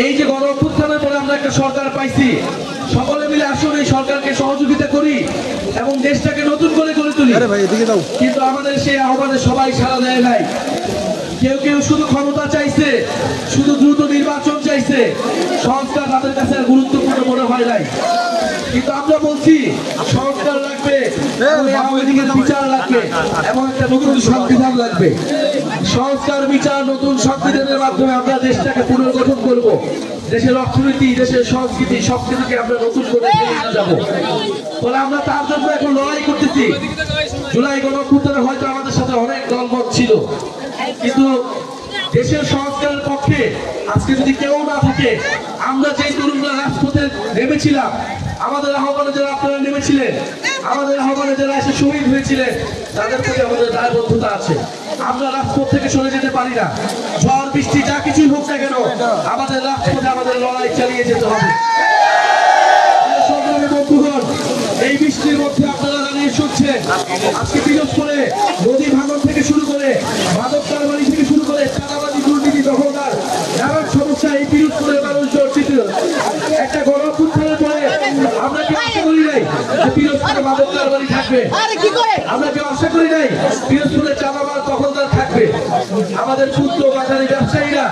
এই যে গণ অভ্যুত্থানের পরে আমরা একটা সরকার পাইছি, সকলে মিলে আসলে এই সরকারকে সহযোগিতা করি এবং দেশটাকে নতুন করে গড়ে তুলি। কিন্তু আমাদের সেই আহ্বানে সবাই সাড়া দেয় নাই। কেউ কেউ শুধু ক্ষমতা চাইছে, শুধু দ্রুত নির্বাচন চাইছে, সংস্কার তাদের কাছে আর গুরুত্বপূর্ণ মনে হয় নাই। কিন্তু আমরা বলছি সংস্কার লাগবে, আওয়ামী লীগের বিচার লাগবে এবং একটা নতুন সংবিধান লাগবে। সংস্কার, বিচার, নতুন সংবিধানের মাধ্যমে আমরা দেশটাকে পুনর্গঠন করব। দেশের অর্থনীতি, দেশের সংস্কৃতি সবকিছুকে আমরা নতুন করে নিয়ে যাব। ফলে আমরা তার জন্য এখন লড়াই করতেছি। জুলাই গণঅভ্যুত্থানে হয়তো আমাদের সাথে অনেক দলমত ছিল, কিন্তু দেশের সংস্কারের পক্ষে আজকে যদি কেউ না থাকে, আমরা যে তরুণরা রাজপথে নেমেছিলাম, আমাদের আহ্বানে যারা আপনারা নেমেছিলেন, আমাদের আহ্বানে যারা এসে শহীদ হয়েছিলেন, তাদের প্রতি আমাদের দায়বদ্ধতা আছে। আমরা রাজপথ থেকে সরে যেতে পারি না। ঝড় বৃষ্টি যা কিছুই হোক না কেন, আমাদের রাজপথে আমাদের লড়াই চালিয়ে যেতে হবে। বন্ধুগণ, এই বৃষ্টির মধ্যে আপনারা দাঁড়িয়ে শুনছেন, আজকে পিরোজপুরে নদী ভাঙন থেকে শুরু করে মাদক কারবারি থেকে শুরু করে চাঁদাবাজি, দুর্নীতি, দখলদার নানান সমস্যা এই পিরোজপুরের মানুষ জর্জিত। একটা গণঅভ্যুত্থানের পরে আমরা কেউ আশা করি নাই যে পিরোজপুরে মাদক কারবারি থাকবে, আমরা কেউ আশা করি নাই পিরোজপুরে চাঁদাবাজ, দখলদার থাকবে। আমাদের ক্ষুদ্র বাজারি ব্যবসায়ীরা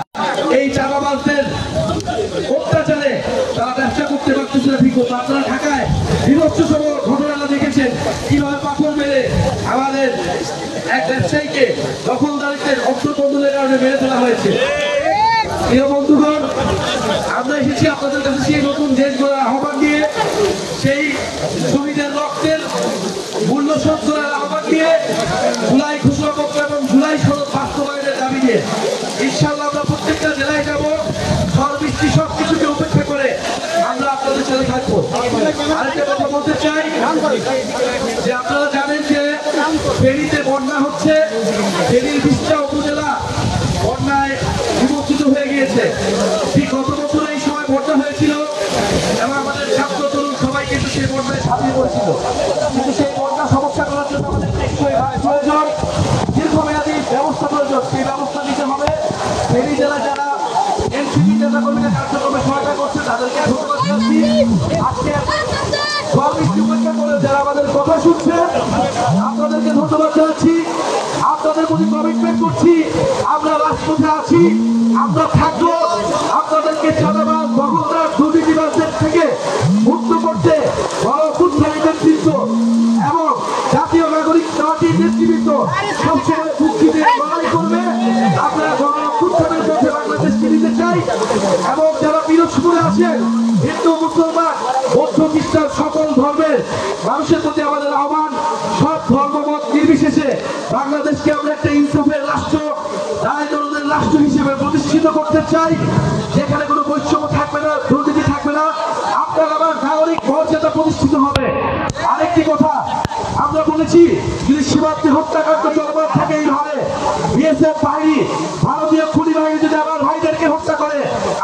এই চাঁদাবাজদের অত্যাচারে তারা ব্যবসা করতে পারতেছে না ঠিক মতো। আপনারা ঢাকায় বিভৎস সব ঘটনা দেখেছেন, কিভাবে পাথর মেরে আমাদের এক ব্যবসায়ীকে দখলদারিত্বের অর্থকন্দলের কারণে মেরে ফেলা হয়েছে। প্রিয় বন্ধুগণ, আমরা এসেছি আপনাদের কাছে সেই নতুন দেশ গড়ার আহ্বান দিয়ে, সেই শহীদের রক্তের মূল্য শোধ করার আহ্বান দিয়ে, জুলাই ঘোষণাপত্র এবং জুলাই সনদ বাস্তবায়নের দাবি দিয়ে ইনশাআল্লাহ আমরা প্রত্যেকটা জেলায় যাব। ঝড় বৃষ্টি সবকিছুকে উপেক্ষা করে আমরা আপনাদের সাথে থাকবো। আরেকটা কথা বলতে চাই যে আপনারা জানেন যে ফেনীতে বন্যা হচ্ছে। ফেনীর 20টা উপজেলা বন্যায় বিমোচিত হয়ে গিয়েছে। ঠিক গত বছর এই সময় বন্যা হয়েছিল এবং আমাদের ছাত্র তরুণ সবাই কিন্তু সেই বন্যায় ঝাঁপিয়ে পড়েছিল। কিন্তু সেই বন্যা সমস্যা করার জন্য আমাদের প্রয়োজন, দীর্ঘমেয়াদী ব্যবস্থা প্রয়োজন। সেই ব্যবস্থা নিতে হবে। ফেনী জেলা যারা এনসিপি নেতাকর্মীরা কার্যক্রমে সহায়তা করছে তাদেরকে ধন্যবাদ জানাচ্ছি। আজকে ঝড় বৃষ্টি উপেক্ষা করে যারা আমাদের কথা শুনছে আপনাদেরকে ধন্যবাদ জানাচ্ছি। আপনাদের প্রতি কমিটমেন্ট করছি, আমরা রাজপথে আছি, আমরা থাকবো। আপনাদেরকে চাঁদাবাজ, দখলদার, দুর্নীতিবাজদের থেকে মুক্ত করতে গণঅভ্যুত্থানের নেতৃত্ব এবং জাতীয় নাগরিক পার্টির নেতৃত্ব সবসময় মুক্তিতে লড়াই করবে। আপনারা গণঅভ্যুত্থানের মধ্যে বাংলাদেশকে নিতে চাই এবং যারা পিরোজপুরে আছেন, হিন্দু, মুসলমান, বৌদ্ধ, খ্রিস্টান সকল ধর্মের মানুষের প্রতি আমাদের আহ্বান, সব ধর্মমত নির্বিশেষে বাংলাদেশকে আমরা একটা ইনসাফের রাষ্ট্র, দায়িত্বদের রাষ্ট্র হিসেবে প্রতিষ্ঠিত করতে চাই, যেখানে কোনো বৈষম্য থাকবে না, দুর্নীতি থাকবে না। আপনার আমার নাগরিক মর্যাদা প্রতিষ্ঠিত হবে। আরেকটি কথা আমরা বলেছি, যদি সীমান্তে হত্যাকাণ্ড চলমান থাকে এইভাবে, বিএসএফ বাহিনী, ভারতীয় খুনি বাহিনী যদি আমার ভাইদেরকে হত্যা করে,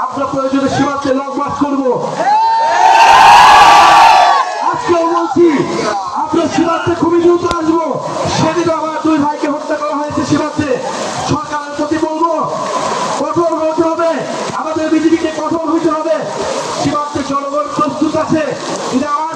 আমরা প্রয়োজনে সীমান্তে লং মার্চ করবো। আজকেও বলছি, আমরা সীমান্তে খুবই দ্রুত আসবো। সেদিন আমার 2 ভাইকে হত্যা করা হয়েছে সীমান্তে। সরকারের প্রতি বলবো, কঠোর হতে হবে, আমাদের বিজেপিকে কঠোর হইতে হবে। সীমান্তে জনগণ প্রস্তুত আছে, যদি আমার